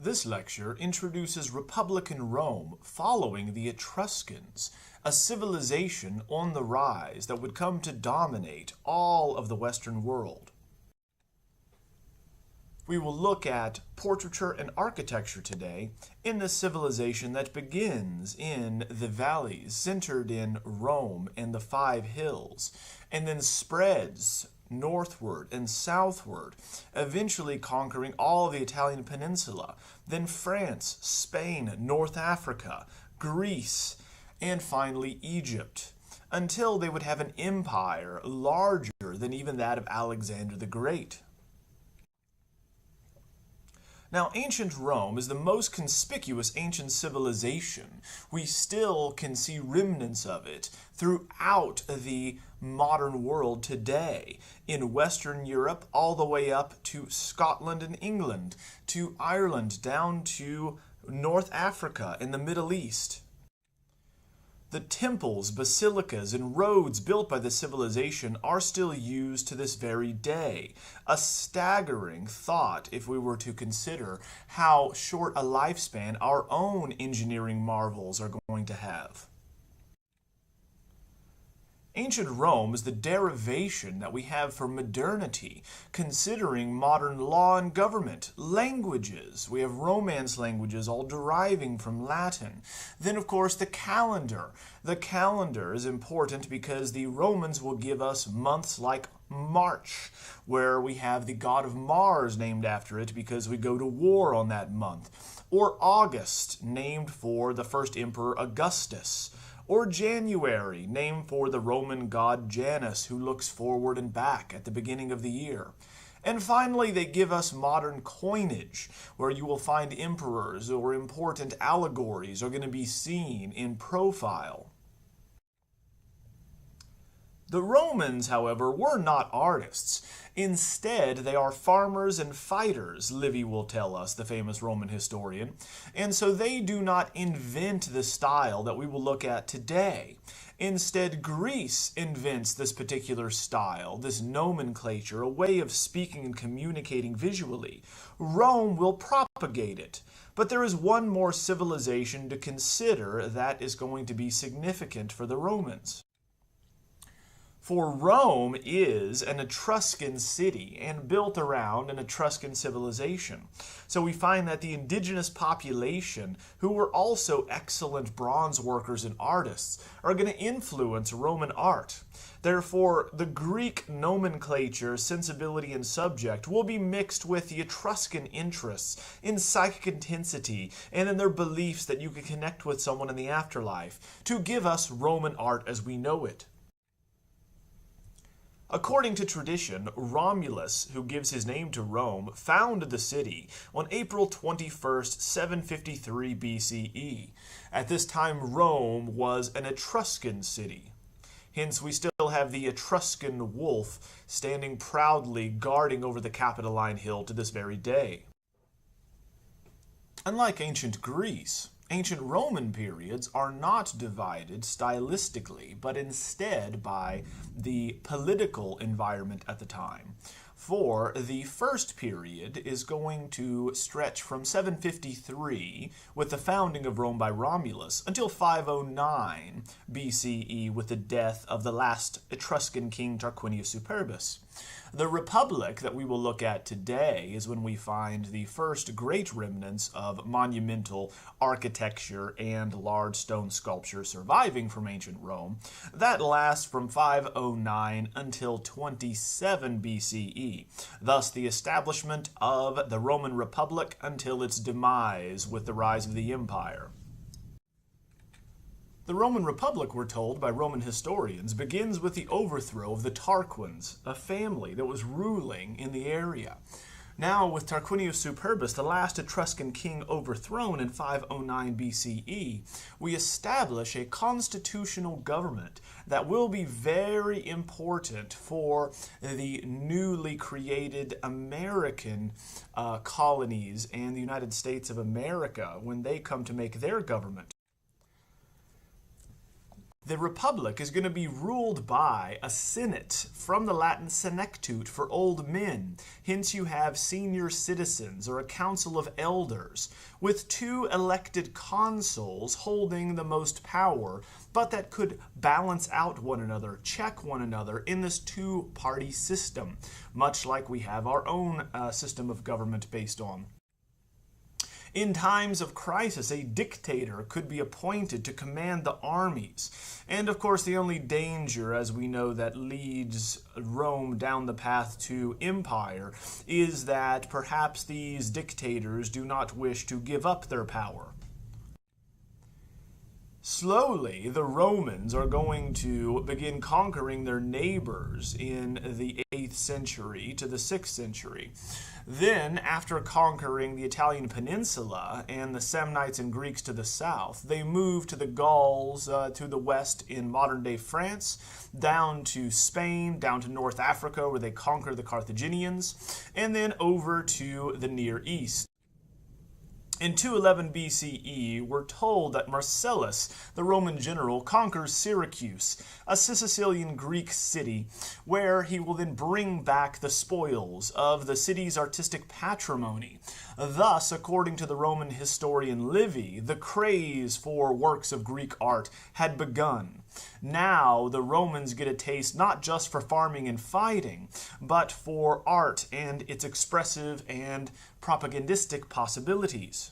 This lecture introduces Republican Rome following the Etruscans, a civilization on the rise that would come to dominate all of the Western world. We will look at portraiture and architecture today in this civilization that begins in the valleys centered in Rome and the Five Hills, and then spreads northward and southward, eventually conquering all the Italian peninsula, then France, Spain, North Africa, Greece, and finally Egypt, until they would have an empire larger than even that of Alexander the Great. Now, ancient Rome is the most conspicuous ancient civilization. We still can see remnants of it throughout the modern world today, in Western Europe all the way up to Scotland and England, to Ireland, down to North Africa and the Middle East. The temples, basilicas, and roads built by the civilization are still used to this very day. A staggering thought if we were to consider how short a lifespan our own engineering marvels are going to have. Ancient Rome is the derivation that we have for modernity, considering modern law and government, languages. We have Romance languages all deriving from Latin. Then, of course, the calendar. The calendar is important because the Romans will give us months like March, where we have the god of Mars named after it because we go to war on that month. Or August, named for the first emperor Augustus. Or January, named for the Roman god Janus, who looks forward and back at the beginning of the year. And finally, they give us modern coinage, where you will find emperors or important allegories are going to be seen in profile. The Romans, however, were not artists. Instead, they are farmers and fighters, Livy will tell us, the famous Roman historian. And so they do not invent the style that we will look at today. Instead, Greece invents this particular style, this nomenclature, a way of speaking and communicating visually. Rome will propagate it. But there is one more civilization to consider that is going to be significant for the Romans. For Rome is an Etruscan city and built around an Etruscan civilization. So we find that the indigenous population, who were also excellent bronze workers and artists, are going to influence Roman art. Therefore, the Greek nomenclature, sensibility, and subject will be mixed with the Etruscan interests in psychic intensity and in their beliefs that you can connect with someone in the afterlife to give us Roman art as we know it. According to tradition, Romulus, who gives his name to Rome, founded the city on April 21st, 753 BCE. At this time, Rome was an Etruscan city. Hence, we still have the Etruscan wolf standing proudly guarding over the Capitoline Hill to this very day. Unlike ancient Greece, ancient Roman periods are not divided stylistically, but instead by the political environment at the time. For the first period is going to stretch from 753 with the founding of Rome by Romulus until 509 BCE with the death of the last Etruscan king Tarquinius Superbus. The Republic that we will look at today is when we find the first great remnants of monumental architecture and large stone sculpture surviving from ancient Rome. That lasts from 509 until 27 BCE, thus the establishment of the Roman Republic until its demise with the rise of the empire. The Roman Republic, we're told by Roman historians, begins with the overthrow of the Tarquins, a family that was ruling in the area. Now, with Tarquinius Superbus, the last Etruscan king overthrown in 509 BCE, we establish a constitutional government that will be very important for the newly created American colonies and the United States of America when they come to make their government. The republic is going to be ruled by a senate, from the Latin senectute for old men. Hence you have senior citizens or a council of elders, with 2 elected consuls holding the most power, but that could balance out one another, check one another in this 2-party system, much like we have our own system of government based on. In times of crisis, a dictator could be appointed to command the armies. And of course, the only danger, as we know, that leads Rome down the path to empire is that perhaps these dictators do not wish to give up their power. Slowly, the Romans are going to begin conquering their neighbors in the 8th century to the 6th century. Then, after conquering the Italian peninsula and the Samnites and Greeks to the south, they moved to the Gauls to the west in modern-day France, down to Spain, down to North Africa where they conquered the Carthaginians, and then over to the Near East. In 211 BCE, we're told that Marcellus, the Roman general, conquers Syracuse, a Sicilian Greek city, where he will then bring back the spoils of the city's artistic patrimony. Thus, according to the Roman historian Livy, the craze for works of Greek art had begun. Now, the Romans get a taste not just for farming and fighting, but for art and its expressive and propagandistic possibilities.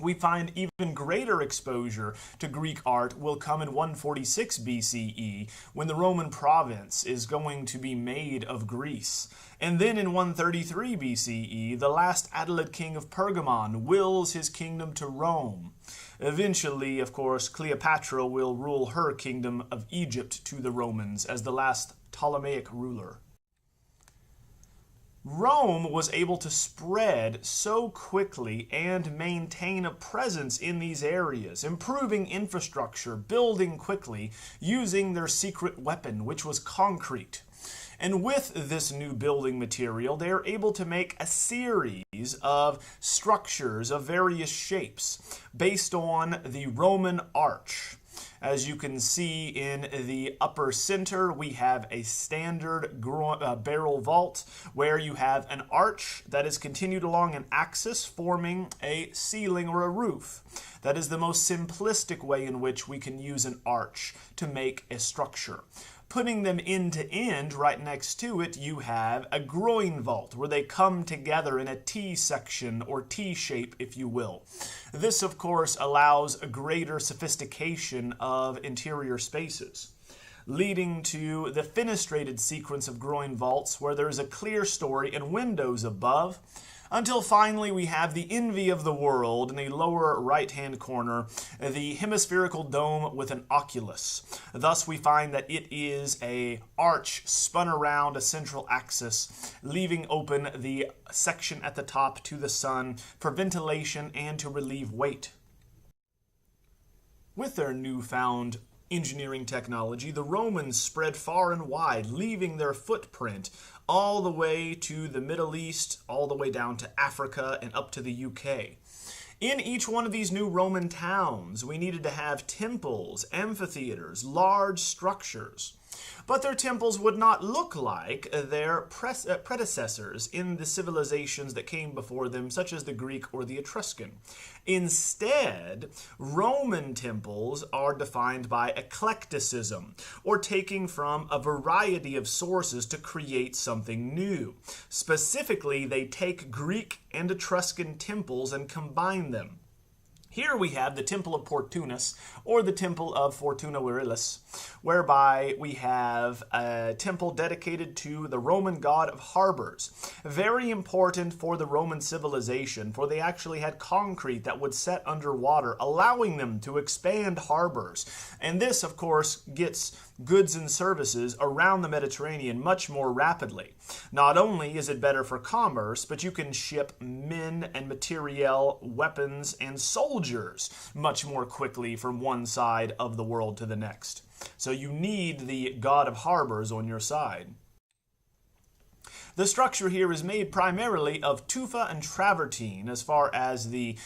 We find even greater exposure to Greek art will come in 146 BCE, when the Roman province is going to be made of Greece. And then in 133 BCE, the last Attalid king of Pergamon wills his kingdom to Rome. Eventually, of course, Cleopatra will rule her kingdom of Egypt to the Romans as the last Ptolemaic ruler. Rome was able to spread so quickly and maintain a presence in these areas, improving infrastructure, building quickly, using their secret weapon, which was concrete. And with this new building material, they are able to make a series of structures of various shapes based on the Roman arch. As you can see in the upper center, we have a standard barrel vault where you have an arch that is continued along an axis forming a ceiling or a roof. That is the most simplistic way in which we can use an arch to make a structure. Putting them end to end, right next to it, you have a groin vault where they come together in a T-section or T-shape, if you will. This, of course, allows a greater sophistication of interior spaces, leading to the fenestrated sequence of groin vaults where there is a clear story and windows above, until finally we have the envy of the world in the lower right-hand corner, the hemispherical dome with an oculus. Thus we find that it is an arch spun around a central axis, leaving open the section at the top to the sun for ventilation and to relieve weight. With their newfound engineering technology, the Romans spread far and wide, leaving their footprint all the way to the Middle East, all the way down to Africa and up to the UK. In each one of these new Roman towns, we needed to have temples, amphitheaters, large structures. But their temples would not look like their predecessors in the civilizations that came before them, such as the Greek or the Etruscan. Instead, Roman temples are defined by eclecticism, or taking from a variety of sources to create something new. Specifically, they take Greek and Etruscan temples and combine them. Here we have the Temple of Portunus, or the Temple of Fortuna Virilis, whereby we have a temple dedicated to the Roman god of harbors. Very important for the Roman civilization, for they actually had concrete that would set underwater, allowing them to expand harbors. And this, of course, gets goods and services around the Mediterranean much more rapidly. Not only is it better for commerce, but you can ship men and materiel, weapons, and soldiers much more quickly from one side of the world to the next. So you need the god of harbors on your side. The structure here is made primarily of tufa and travertine as far as the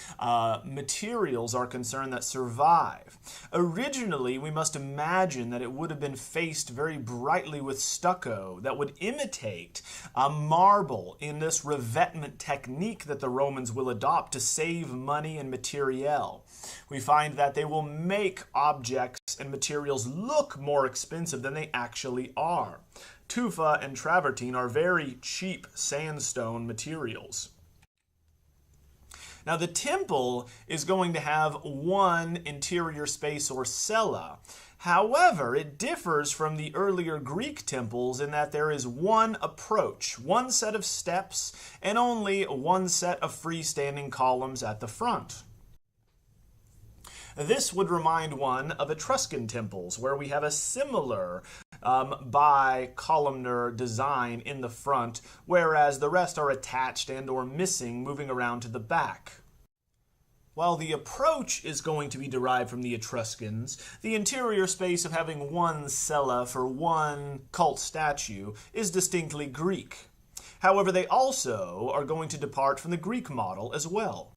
materials are concerned that survive. Originally, we must imagine that it would have been faced very brightly with stucco that would imitate a marble in this revetment technique that the Romans will adopt to save money and materiel. We find that they will make objects and materials look more expensive than they actually are. Tufa and travertine are very cheap sandstone materials. Now the temple is going to have one interior space or cella. However, it differs from the earlier Greek temples in that there is one approach, one set of steps, and only one set of freestanding columns at the front. This would remind one of Etruscan temples, where we have a similar bi-columnar design in the front, whereas the rest are attached and or missing, moving around to the back. While the approach is going to be derived from the Etruscans, the interior space of having one cella for one cult statue is distinctly Greek. However, they also are going to depart from the Greek model as well.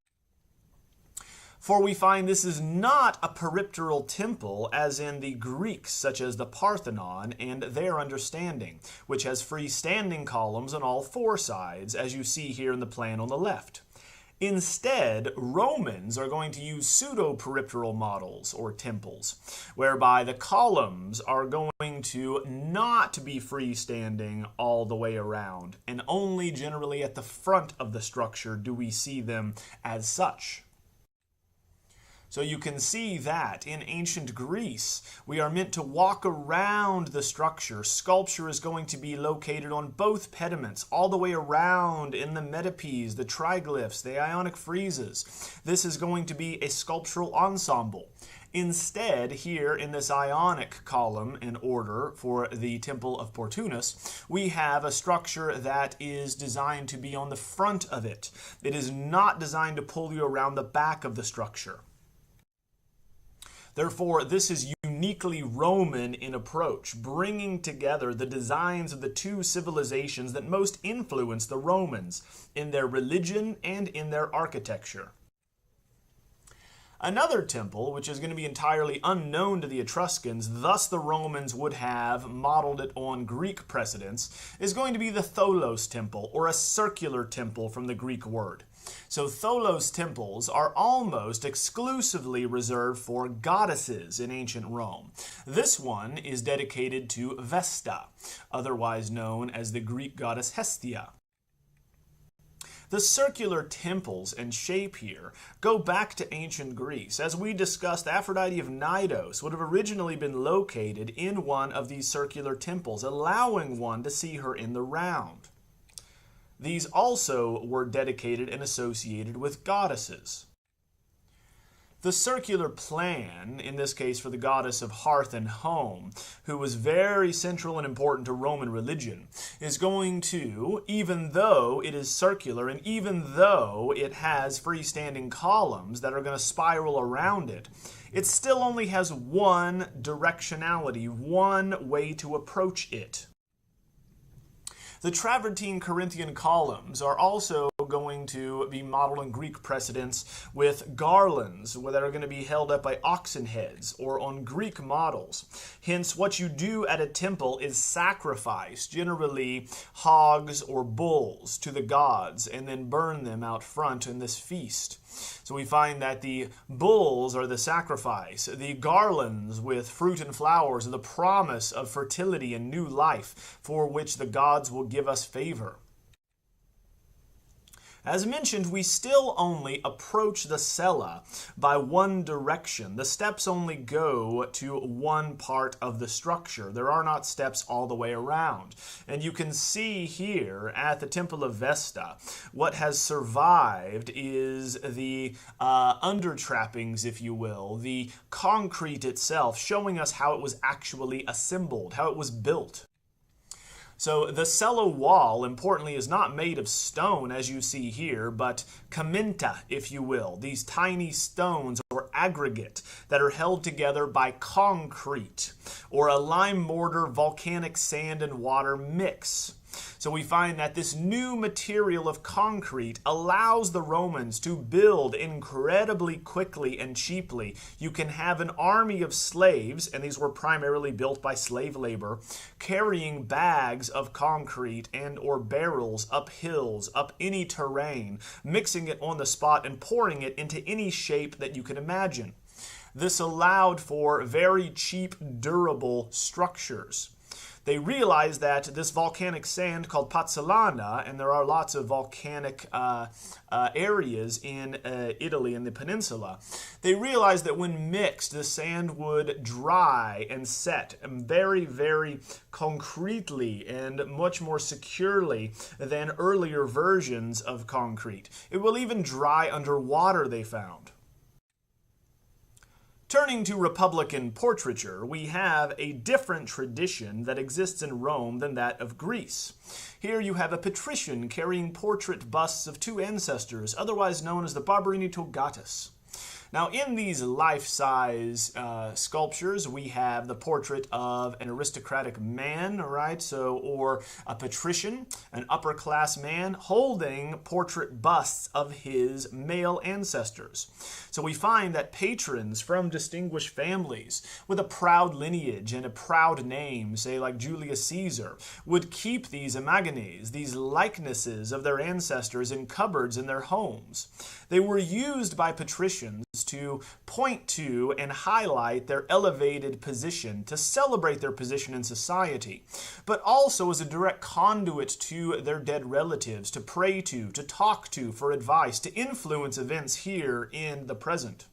For we find this is not a peripteral temple as in the Greeks, such as the Parthenon and their understanding, which has freestanding columns on all four sides, as you see here in the plan on the left. Instead, Romans are going to use pseudo-peripteral models, or temples, whereby the columns are going to not be freestanding all the way around, and only generally at the front of the structure do we see them as such. So you can see that in ancient Greece, we are meant to walk around the structure. Sculpture is going to be located on both pediments, all the way around in the metopes, the triglyphs, the Ionic friezes. This is going to be a sculptural ensemble. Instead, here in this Ionic column in order for the Temple of Portunus, we have a structure that is designed to be on the front of it. It is not designed to pull you around the back of the structure. Therefore, this is uniquely Roman in approach, bringing together the designs of the two civilizations that most influenced the Romans in their religion and in their architecture. Another temple, which is going to be entirely unknown to the Etruscans, thus the Romans would have modeled it on Greek precedents, is going to be the Tholos temple, or a circular temple from the Greek word. So Tholos temples are almost exclusively reserved for goddesses in ancient Rome. This one is dedicated to Vesta, otherwise known as the Greek goddess Hestia. The circular temples and shape here go back to ancient Greece. As we discussed, Aphrodite of Knidos would have originally been located in one of these circular temples, allowing one to see her in the round. These also were dedicated and associated with goddesses. The circular plan, in this case for the goddess of hearth and home, who was very central and important to Roman religion, is going to, even though it is circular and even though it has freestanding columns that are going to spiral around it, it still only has one directionality, one way to approach it. The travertine Corinthian columns are also going to be modeled in Greek precedents with garlands that are going to be held up by oxen heads or on Greek models. Hence, what you do at a temple is sacrifice, generally hogs or bulls, to the gods and then burn them out front in this feast. So we find that the bulls are the sacrifice, the garlands with fruit and flowers are the promise of fertility and new life for which the gods will give us favor. As mentioned, we still only approach the cella by one direction. The steps only go to one part of the structure. There are not steps all the way around. And you can see here at the Temple of Vesta, what has survived is the undertrappings, if you will, the concrete itself, showing us how it was actually assembled, how it was built. So the cella wall, importantly, is not made of stone, as you see here, but commenta, if you will, these tiny stones or aggregate that are held together by concrete, or a lime mortar volcanic sand and water mix. So we find that this new material of concrete allows the Romans to build incredibly quickly and cheaply. You can have an army of slaves, and these were primarily built by slave labor, carrying bags of concrete and or barrels up hills, up any terrain, mixing it on the spot and pouring it into any shape that you can imagine. This allowed for very cheap, durable structures. They realized that this volcanic sand called Pozzolana, and there are lots of volcanic areas in Italy and the peninsula, they realized that when mixed, the sand would dry and set very, very concretely and much more securely than earlier versions of concrete. It will even dry underwater, they found. Turning to Republican portraiture, we have a different tradition that exists in Rome than that of Greece. Here you have a patrician carrying portrait busts of two ancestors, otherwise known as the Barberini Togatus. Now, in these life-size sculptures, we have the portrait of an aristocratic man, right? Or a patrician, an upper-class man, holding portrait busts of his male ancestors. So we find that patrons from distinguished families with a proud lineage and a proud name, say like Julius Caesar, would keep these imagenes, these likenesses of their ancestors, in cupboards in their homes. They were used by patricians to point to and highlight their elevated position, to celebrate their position in society, but also as a direct conduit to their dead relatives, to pray to talk to for advice, to influence events here in the present.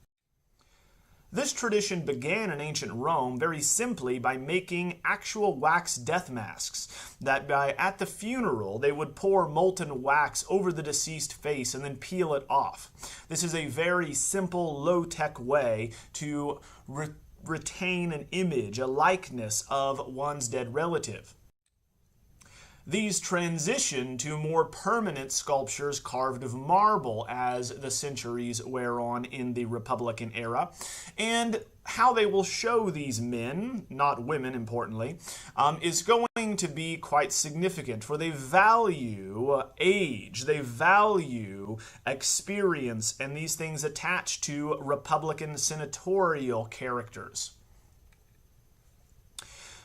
This tradition began in ancient Rome very simply by making actual wax death masks, that at the funeral they would pour molten wax over the deceased face and then peel it off. This is a very simple, low-tech way to retain an image, a likeness of one's dead relative. These transition to more permanent sculptures carved of marble as the centuries wear on in the Republican era. And how they will show these men, not women importantly, is going to be quite significant, for they value age, they value experience, and these things attached to Republican senatorial characters.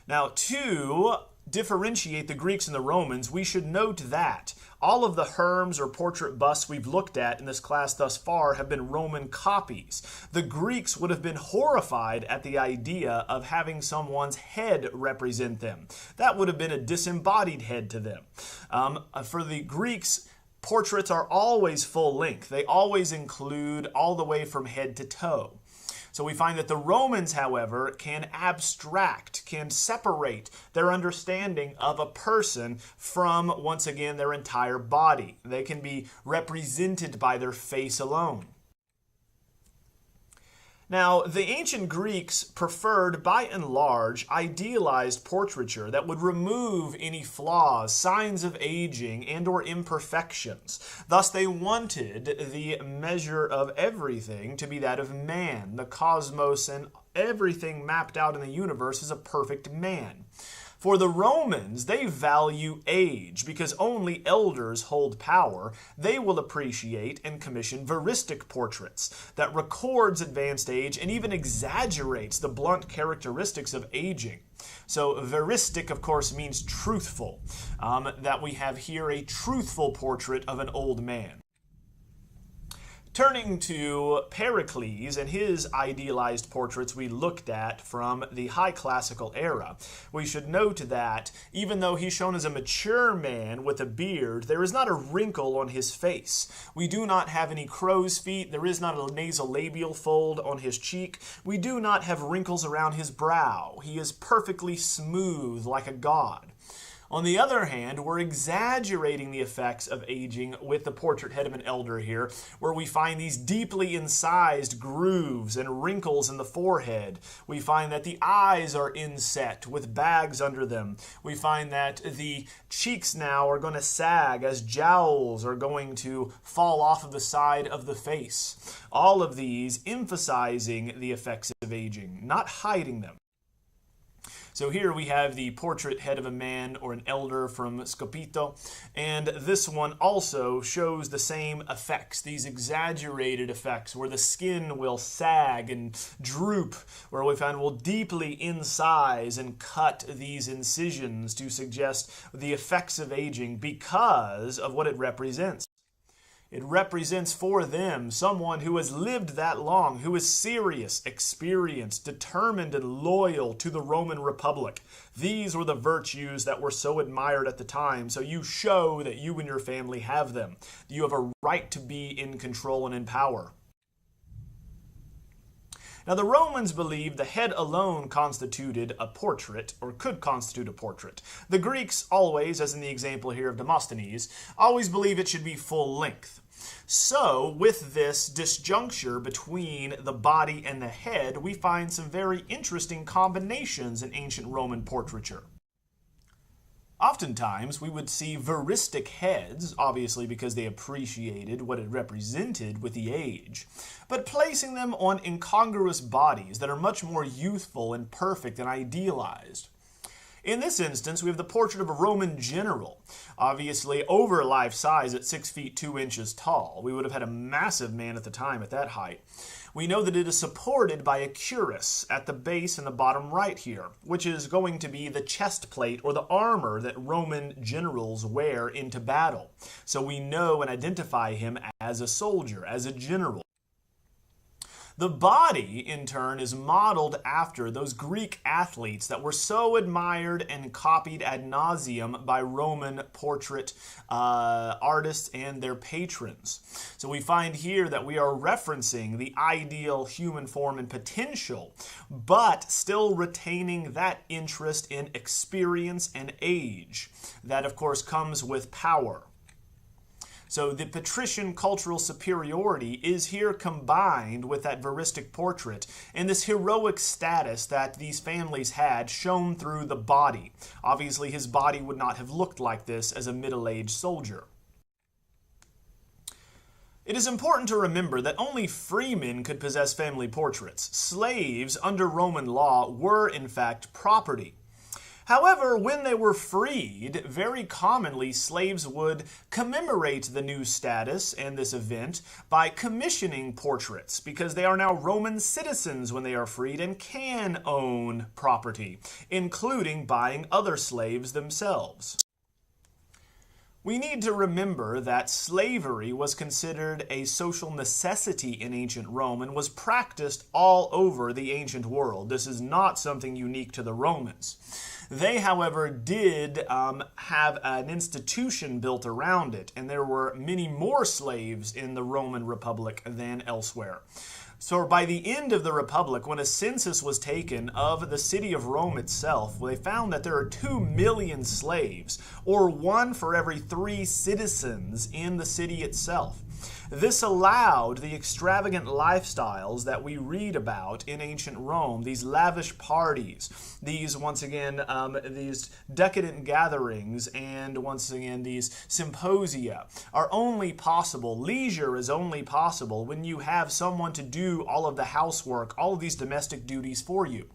Now, to differentiate the Greeks and the Romans, we should note that all of the herms or portrait busts we've looked at in this class thus far have been Roman copies. The Greeks would have been horrified at the idea of having someone's head represent them. That would have been a disembodied head to them. For the Greeks, portraits are always full length. They always include all the way from head to toe. So we find that the Romans, however, can abstract, can separate their understanding of a person from, once again, their entire body. They can be represented by their face alone. Now, the ancient Greeks preferred, by and large, idealized portraiture that would remove any flaws, signs of aging, and or imperfections. Thus, they wanted the measure of everything to be that of man, the cosmos, and everything mapped out in the universe is a perfect man. For the Romans, they value age because only elders hold power. They will appreciate and commission veristic portraits that records advanced age and even exaggerates the blunt characteristics of aging. So veristic, of course, means truthful. That we have here a truthful portrait of an old man. Turning to Pericles and his idealized portraits we looked at from the High Classical era, we should note that even though he's shown as a mature man with a beard, there is not a wrinkle on his face. We do not have any crow's feet. There is not a nasolabial fold on his cheek. We do not have wrinkles around his brow. He is perfectly smooth like a god. On the other hand, we're exaggerating the effects of aging with the portrait head of an elder here, where we find these deeply incised grooves and wrinkles in the forehead. We find that the eyes are inset with bags under them. We find that the cheeks now are going to sag as jowls are going to fall off of the side of the face. All of these emphasizing the effects of aging, not hiding them. So here we have the portrait head of a man or an elder from Scopito, and this one also shows the same effects, these exaggerated effects where the skin will sag and droop, where we find will deeply incise and cut these incisions to suggest the effects of aging because of what it represents. It represents for them someone who has lived that long, who is serious, experienced, determined, and loyal to the Roman Republic. These were the virtues that were so admired at the time, so you show that you and your family have them. You have a right to be in control and in power. Now, the Romans believed the head alone constituted a portrait, or could constitute a portrait. The Greeks always, as in the example here of Demosthenes, always believe it should be full length. So, with this disjuncture between the body and the head, we find some very interesting combinations in ancient Roman portraiture. Oftentimes, we would see veristic heads, obviously because they appreciated what it represented with the age, but placing them on incongruous bodies that are much more youthful and perfect and idealized. In this instance, we have the portrait of a Roman general, obviously over life size at 6 feet 2 inches tall. We would have had a massive man at the time at that height. We know that it is supported by a cuirass at the base in the bottom right here, which is going to be the chest plate or the armor that Roman generals wear into battle. So we know and identify him as a soldier, as a general. The body, in turn, is modeled after those Greek athletes that were so admired and copied ad nauseum by Roman portrait artists and their patrons. So we find here that we are referencing the ideal human form and potential, but still retaining that interest in experience and age. That, of course, comes with power. So the patrician cultural superiority is here combined with that veristic portrait and this heroic status that these families had shown through the body. Obviously, his body would not have looked like this as a middle-aged soldier. It is important to remember that only freemen could possess family portraits. Slaves, under Roman law, were in fact property. However, when they were freed, very commonly slaves would commemorate the new status and this event by commissioning portraits, because they are now Roman citizens when they are freed and can own property, including buying other slaves themselves. We need to remember that slavery was considered a social necessity in ancient Rome and was practiced all over the ancient world. This is not something unique to the Romans. They, however, did have an institution built around it, and there were many more slaves in the Roman Republic than elsewhere. So by the end of the Republic, when a census was taken of the city of Rome itself, they found that there are 2 million slaves, or 1 for every 3 citizens in the city itself. This allowed the extravagant lifestyles that we read about in ancient Rome, these lavish parties, these, once again, these decadent gatherings, and once again, these symposia are only possible. Leisure is only possible when you have someone to do all of the housework, all of these domestic duties for you.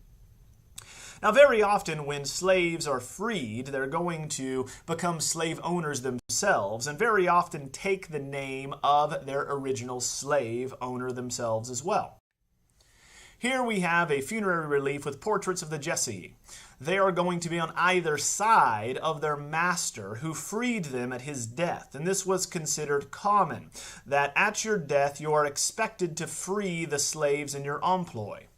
Now, very often when slaves are freed, they're going to become slave owners themselves, and very often take the name of their original slave owner themselves as well. Here we have a funerary relief with portraits of the Gessi. They are going to be on either side of their master who freed them at his death. And this was considered common, that at your death you are expected to free the slaves in your employ.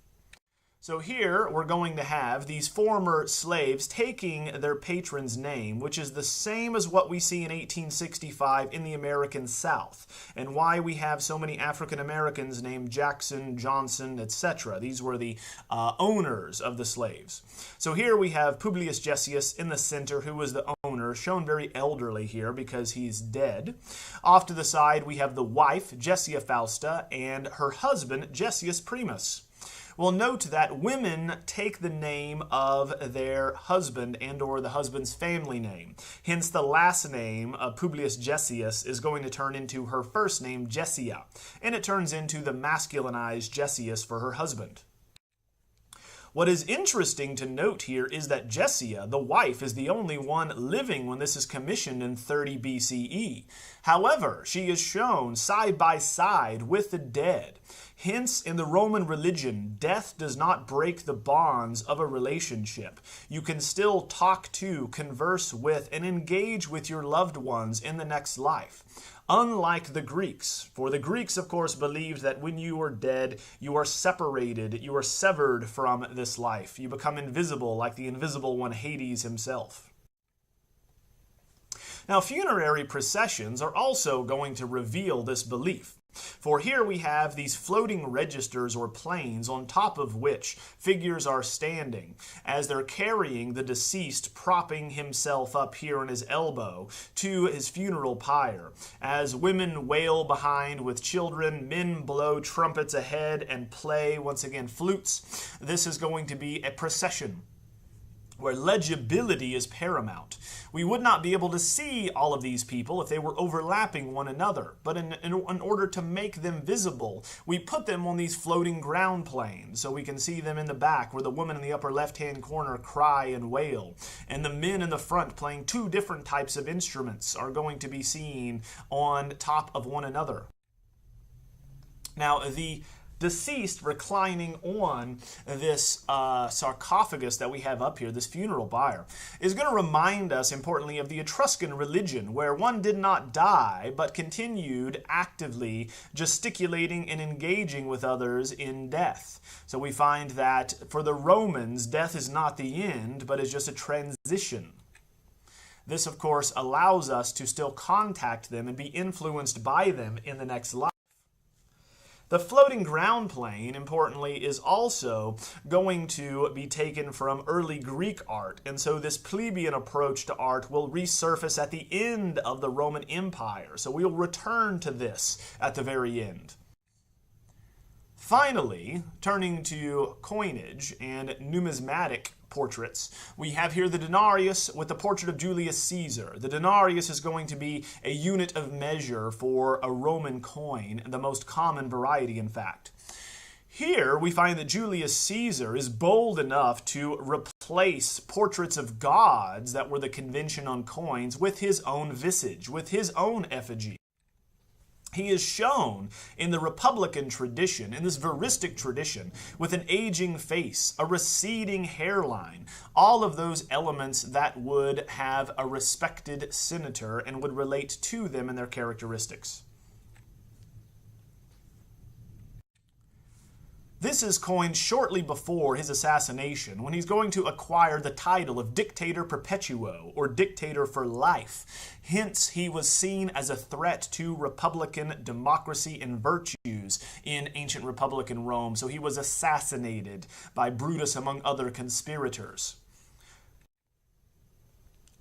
So here we're going to have these former slaves taking their patron's name, which is the same as what we see in 1865 in the American South, and why we have so many African Americans named Jackson, Johnson, etc. These were the owners of the slaves. So here we have Publius Gessius in the center, who was the owner, shown very elderly here because he's dead. Off to the side we have the wife, Gessia Fausta, and her husband, Gessius Primus. Well, note that women take the name of their husband and or the husband's family name. Hence, the last name of Publius Gessius is going to turn into her first name, Gessia, and it turns into the masculinized Gessius for her husband. What is interesting to note here is that Jessia, the wife, is the only one living when this is commissioned in 30 BCE. However, she is shown side by side with the dead. Hence, in the Roman religion, death does not break the bonds of a relationship. You can still talk to, converse with, and engage with your loved ones in the next life. Unlike the Greeks, for the Greeks, of course, believed that when you are dead, you are separated, you are severed from this life. You become invisible, like the invisible one Hades himself. Now, funerary processions are also going to reveal this belief. For here we have these floating registers or planes on top of which figures are standing as they're carrying the deceased, propping himself up here on his elbow to his funeral pyre. As women wail behind with children, men blow trumpets ahead and play, once again, flutes. This is going to be a procession where legibility is paramount. We would not be able to see all of these people if they were overlapping one another, but in order to make them visible, we put them on these floating ground planes so we can see them in the back, where the women in the upper left-hand corner cry and wail, and the men in the front playing two different types of instruments are going to be seen on top of one another. Now, the deceased reclining on this sarcophagus that we have up here, this funeral pyre, is going to remind us, importantly, of the Etruscan religion, where one did not die, but continued actively gesticulating and engaging with others in death. So we find that for the Romans, death is not the end, but is just a transition. This, of course, allows us to still contact them and be influenced by them in the next life. The floating ground plane, importantly, is also going to be taken from early Greek art, and so this plebeian approach to art will resurface at the end of the Roman Empire. So we'll return to this at the very end. Finally, turning to coinage and numismatic portraits, we have here the denarius with the portrait of Julius Caesar. The denarius is going to be a unit of measure for a Roman coin, the most common variety, in fact. Here we find that Julius Caesar is bold enough to replace portraits of gods that were the convention on coins with his own visage, with his own effigy. He is shown in the Republican tradition, in this veristic tradition, with an aging face, a receding hairline, all of those elements that would have a respected senator and would relate to them and their characteristics. This is coined shortly before his assassination, when he's going to acquire the title of Dictator Perpetuo, or Dictator for Life. Hence, he was seen as a threat to republican democracy and virtues in ancient republican Rome, so he was assassinated by Brutus, among other conspirators.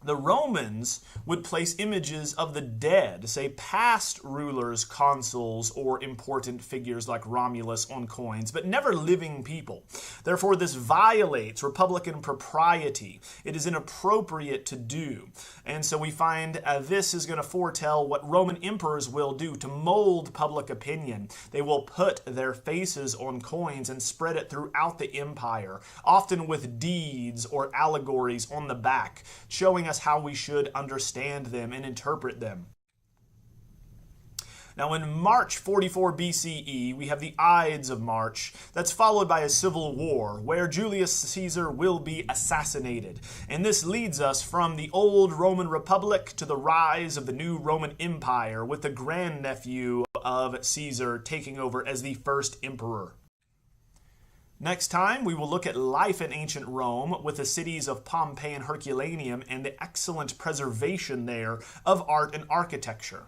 The Romans would place images of the dead, say past rulers, consuls, or important figures like Romulus on coins, but never living people. Therefore, this violates republican propriety. It is inappropriate to do. And so we find this is going to foretell what Roman emperors will do to mold public opinion. They will put their faces on coins and spread it throughout the empire, often with deeds or allegories on the back, showing us how we should understand them and interpret them. Now, in March 44 BCE, we have the Ides of March. That's followed by a civil war where Julius Caesar will be assassinated. And this leads us from the old Roman Republic to the rise of the new Roman Empire, with the grandnephew of Caesar taking over as the first emperor. Next time, we will look at life in ancient Rome with the cities of Pompeii and Herculaneum and the excellent preservation there of art and architecture.